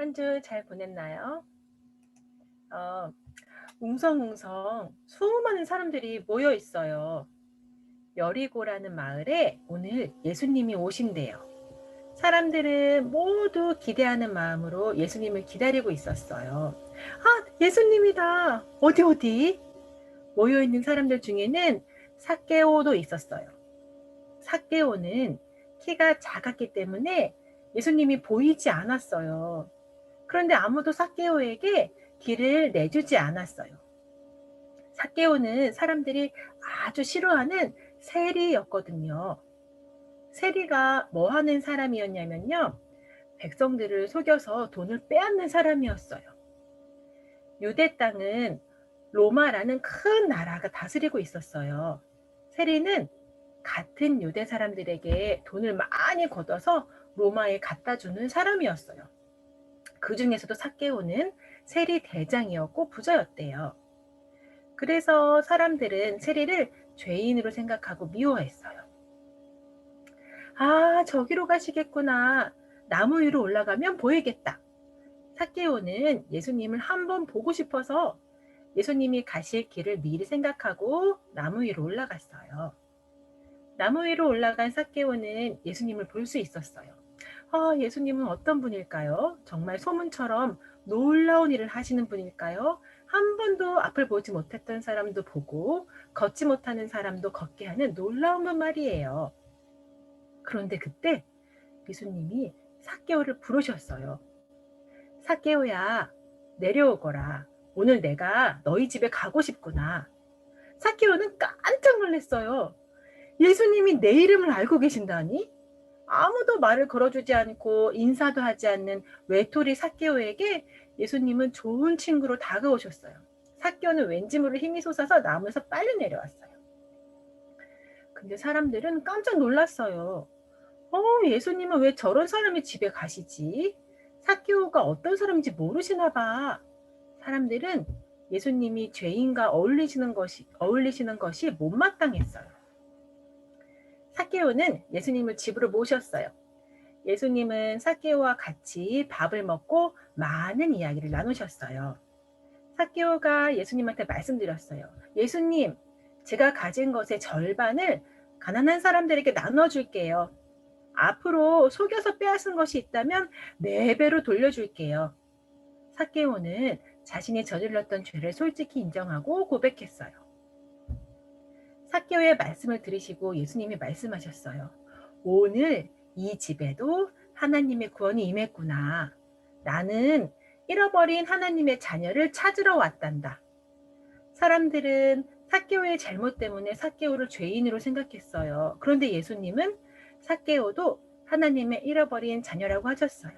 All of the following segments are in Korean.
한 주 잘 보냈나요? 어, 웅성웅성 수많은 사람들이 모여 있어요. 여리고라는 마을에 오늘 예수님이 오신대요. 사람들은 모두 기대하는 마음으로 예수님을 기다리고 있었어요. 아, 예수님이다. 어디 어디? 모여 있는 사람들 중에는 삭개오도 있었어요. 삭개오는 키가 작았기 때문에 예수님이 보이지 않았어요. 그런데 아무도 삭개오에게 길을 내주지 않았어요. 삭개오는 사람들이 아주 싫어하는 세리였거든요. 세리가 뭐 하는 사람이었냐면요. 백성들을 속여서 돈을 빼앗는 사람이었어요. 유대 땅은 로마라는 큰 나라가 다스리고 있었어요. 세리는 같은 유대 사람들에게 돈을 많이 걷어서 로마에 갖다 주는 사람이었어요. 그 중에서도 삭개오는 세리 대장이었고 부자였대요. 그래서 사람들은 세리를 죄인으로 생각하고 미워했어요. 아, 저기로 가시겠구나. 나무 위로 올라가면 보이겠다. 삭개오는 예수님을 한번 보고 싶어서 예수님이 가실 길을 미리 생각하고 나무 위로 올라갔어요. 나무 위로 올라간 삭개오는 예수님을 볼 수 있었어요. 아, 예수님은 어떤 분일까요? 정말 소문처럼 놀라운 일을 하시는 분일까요? 한 번도 앞을 보지 못했던 사람도 보고 걷지 못하는 사람도 걷게 하는 놀라운 분 말이에요. 그런데 그때 예수님이 삭개오를 부르셨어요. 삭개오야, 내려오거라. 오늘 내가 너희 집에 가고 싶구나. 삭개오는 깜짝 놀랐어요. 예수님이 내 이름을 알고 계신다니? 아무도 말을 걸어주지 않고 인사도 하지 않는 외톨이 삭개오에게 예수님은 좋은 친구로 다가오셨어요. 삭개오는 왠지 모를 힘이 솟아서 나무에서 빨리 내려왔어요. 근데 사람들은 깜짝 놀랐어요. 예수님은 왜 저런 사람이 집에 가시지? 삭개오가 어떤 사람인지 모르시나 봐. 사람들은 예수님이 죄인과 어울리시는 것이 못마땅했어요. 삭개오는 예수님을 집으로 모셨어요. 예수님은 삭개오와 같이 밥을 먹고 많은 이야기를 나누셨어요. 삭개오가 예수님한테 말씀드렸어요. 예수님, 제가 가진 것의 절반을 가난한 사람들에게 나눠줄게요. 앞으로 속여서 빼앗은 것이 있다면 4배로 돌려줄게요. 삭개오는 자신이 저질렀던 죄를 솔직히 인정하고 고백했어요. 삭개오의 말씀을 들으시고 예수님이 말씀하셨어요. 오늘 이 집에도 하나님의 구원이 임했구나. 나는 잃어버린 하나님의 자녀를 찾으러 왔단다. 사람들은 삭개오의 잘못 때문에 삭개오를 죄인으로 생각했어요. 그런데 예수님은 삭개오도 하나님의 잃어버린 자녀라고 하셨어요.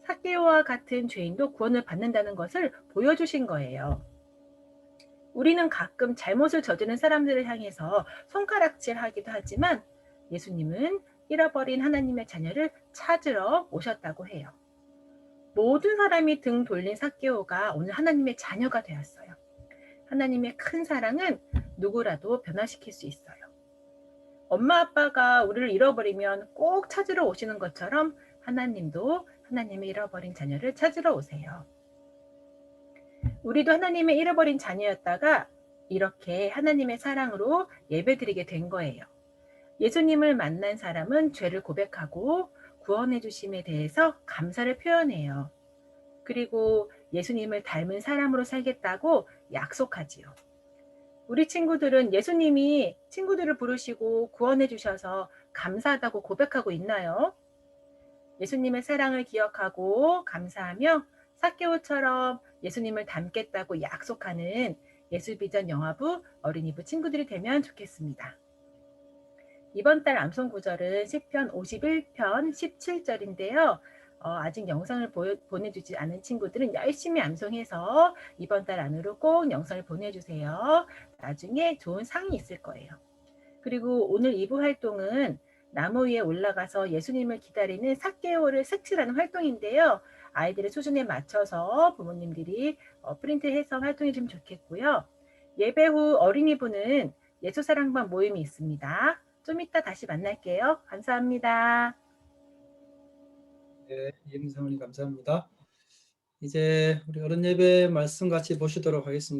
삭개오와 같은 죄인도 구원을 받는다는 것을 보여주신 거예요. 우리는 가끔 잘못을 저지른 사람들을 향해서 손가락질하기도 하지만 예수님은 잃어버린 하나님의 자녀를 찾으러 오셨다고 해요. 모든 사람이 등 돌린 삭개오가 오늘 하나님의 자녀가 되었어요. 하나님의 큰 사랑은 누구라도 변화시킬 수 있어요. 엄마 아빠가 우리를 잃어버리면 꼭 찾으러 오시는 것처럼 하나님도 하나님의 잃어버린 자녀를 찾으러 오세요. 우리도 하나님의 잃어버린 자녀였다가 이렇게 하나님의 사랑으로 예배드리게 된 거예요. 예수님을 만난 사람은 죄를 고백하고 구원해 주심에 대해서 감사를 표현해요. 그리고 예수님을 닮은 사람으로 살겠다고 약속하지요. 우리 친구들은 예수님이 친구들을 부르시고 구원해 주셔서 감사하다고 고백하고 있나요? 예수님의 사랑을 기억하고 감사하며 삭개오처럼 예수님을 닮겠다고 약속하는 예술비전 영화부 어린이부 친구들이 되면 좋겠습니다. 이번 달 암송 구절은 시편 51편 17절인데요. 아직 영상을 보내주지 않은 친구들은 열심히 암송해서 이번 달 안으로 꼭 영상을 보내주세요. 나중에 좋은 상이 있을 거예요. 그리고 오늘 2부 활동은 나무 위에 올라가서 예수님을 기다리는 삭개오를 색칠하는 활동인데요. 아이들의 수준에 맞춰서 부모님들이 프린트해서 활동해 주면 좋겠고요. 예배 후 어린이부는 예수사랑방 모임이 있습니다. 좀 이따 다시 만날게요. 감사합니다. 네, 이은성님 감사합니다. 이제 우리 어른 예배 말씀 같이 보시도록 하겠습니다.